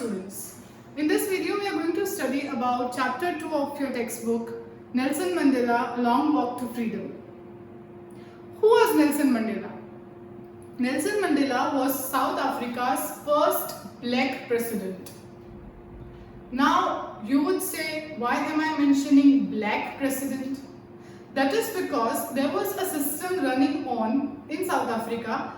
students. In this video we are going to study about chapter 2 of your textbook, Nelson Mandela, A Long Walk to Freedom. Who was Nelson Mandela? Nelson Mandela was South Africa's first black president. Now you would say, why am I mentioning black president? That is because there was a system running on in South Africa.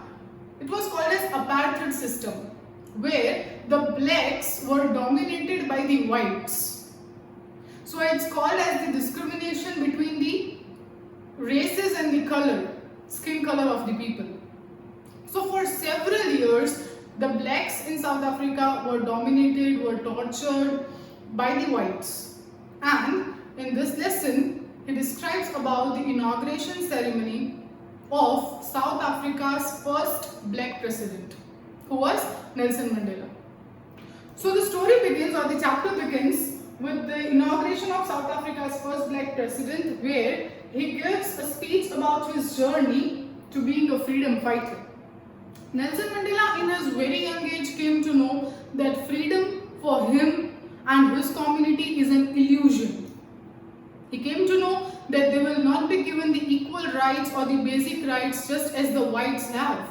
It was called as apartheid system, where the blacks were dominated by the whites. So it's called as the discrimination between the races and the skin color of the people. So for several years, the blacks in South Africa were dominated, were tortured by the whites. And in this lesson, he describes about the inauguration ceremony of South Africa's first black president, who was Nelson Mandela. So the story begins, or the chapter begins, with the inauguration of South Africa's first black president, where he gives a speech about his journey to being a freedom fighter. Nelson Mandela in his very young age came to know that freedom for him and his community is an illusion. He came to know that they will not be given the equal rights or the basic rights just as the whites have.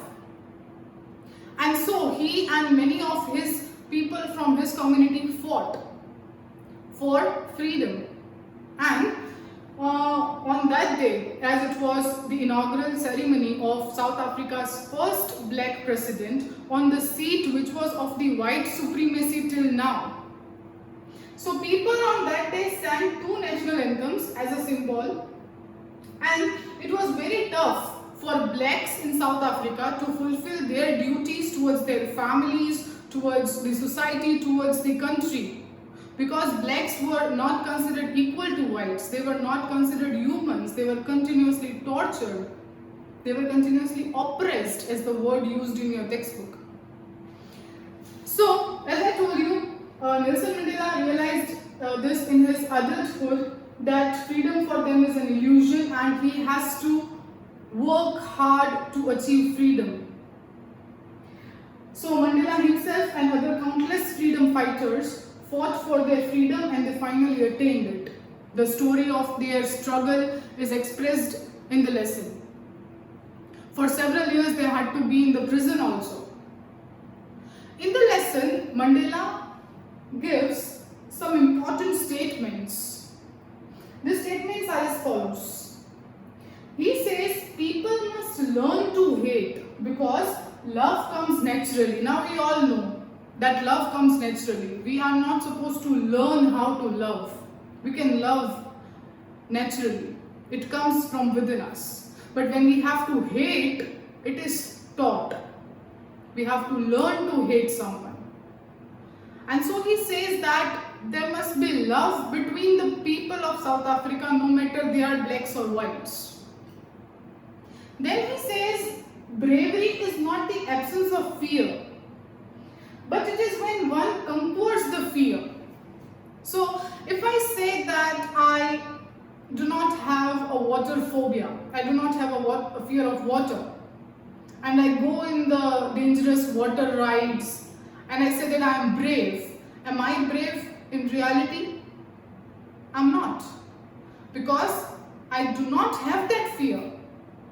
And so he and many of his people from his community fought for freedom. And on that day, as it was the inaugural ceremony of South Africa's first black president on the seat which was of the white supremacy till now. So people on that day sang two national anthems as a symbol, and it was very tough for blacks in South Africa to fulfill their duties towards their families, towards the society, towards the country, because blacks were not considered equal to whites. They were not considered humans. They were continuously tortured. They were continuously oppressed, as the word used in your textbook. So, as I told you, Nelson Mandela realized this in his adulthood, that freedom for them is an illusion and he has to work hard to achieve freedom. So Mandela himself and other countless freedom fighters fought for their freedom and they finally attained it. The story of their struggle is expressed in the lesson. For several years they had to be in the prison also. In the lesson, Mandela gives some important statements. The statements are as follows. He says people must learn to hate because love comes naturally. Now we all know that love comes naturally. We are not supposed to learn how to love. We can love naturally. It comes from within us. But when we have to hate, it is taught. We have to learn to hate someone. And so he says that there must be love between the people of South Africa, no matter they are blacks or whites. Then he says bravery is not the absence of fear, but it is when one conquers the fear. So if I say that I do not have a water phobia, I do not have a fear of water, and I go in the dangerous water rides, and I say that I am brave. Am I brave in reality? I'm not. Because I do not have that fear.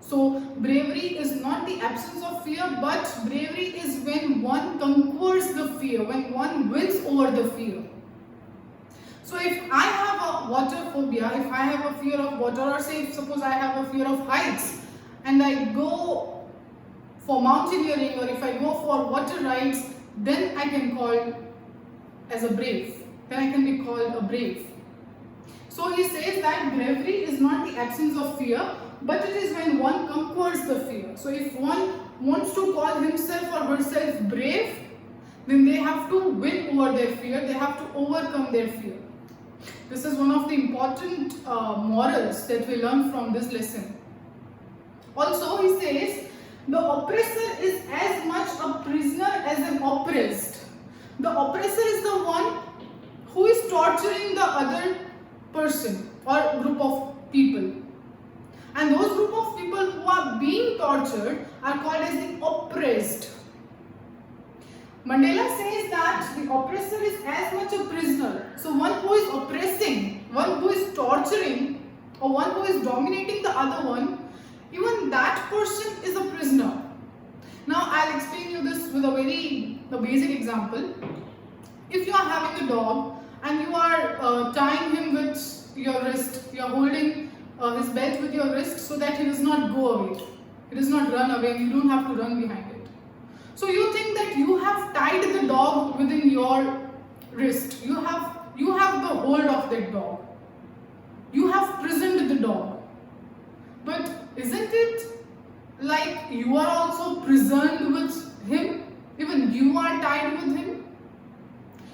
So bravery is not the absence of fear, but bravery is when one conquers the fear, when one wins over the fear. So if I have a water phobia, if I have a fear of water, or say suppose I have a fear of heights, and I go for mountaineering, or if I go for water rides, then I can call as a brave. Then I can be called a brave. So he says that bravery is not the absence of fear, but it is when one conquers the fear. So if one wants to call himself or herself brave, then they have to win over their fear. They have to overcome their fear. This is one of the important morals that we learn from this lesson. Also, he says the oppressor is as much a prisoner as an oppressed. The oppressor is the one who is torturing the other person or group of people. And those group of people who are being tortured are called as the oppressed. Mandela says that the oppressor is as much a prisoner. So one who is oppressing, one who is torturing, or one who is dominating the other one, even that person is a prisoner. Now I'll explain you this with a basic example. If you are having a dog and you are tying him with your wrist, you are holding his belt with your wrist so that he does not go away, he does not run away, you don't have to run behind it. So you think that you have tied the dog within your wrist, you have the hold of that dog, you have prisoned the dog. But isn't it like you are also prisoned with him? Even you are tied with him.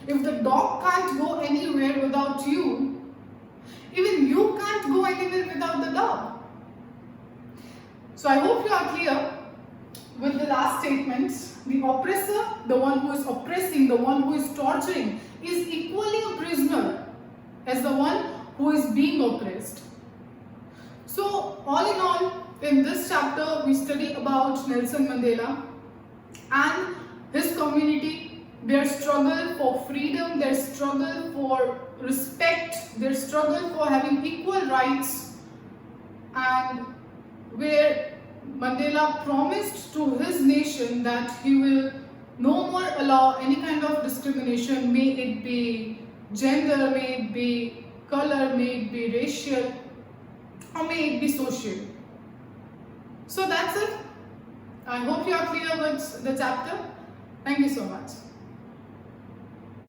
If the dog can't go anywhere without you, even you can't go anywhere without the dog. So I hope you are clear with the last statement. The oppressor, the one who is oppressing, the one who is torturing, is equally a prisoner as the one who is being oppressed. So all in all, in this chapter we study about Nelson Mandela and his community, their struggle for freedom, their struggle for respect, their struggle for having equal rights, and where Mandela promised to his nation that he will no more allow any kind of discrimination, may it be gender, may it be color, may it be racial, or may it be social. So that's it. I hope you are clear with the chapter. Thank you so much.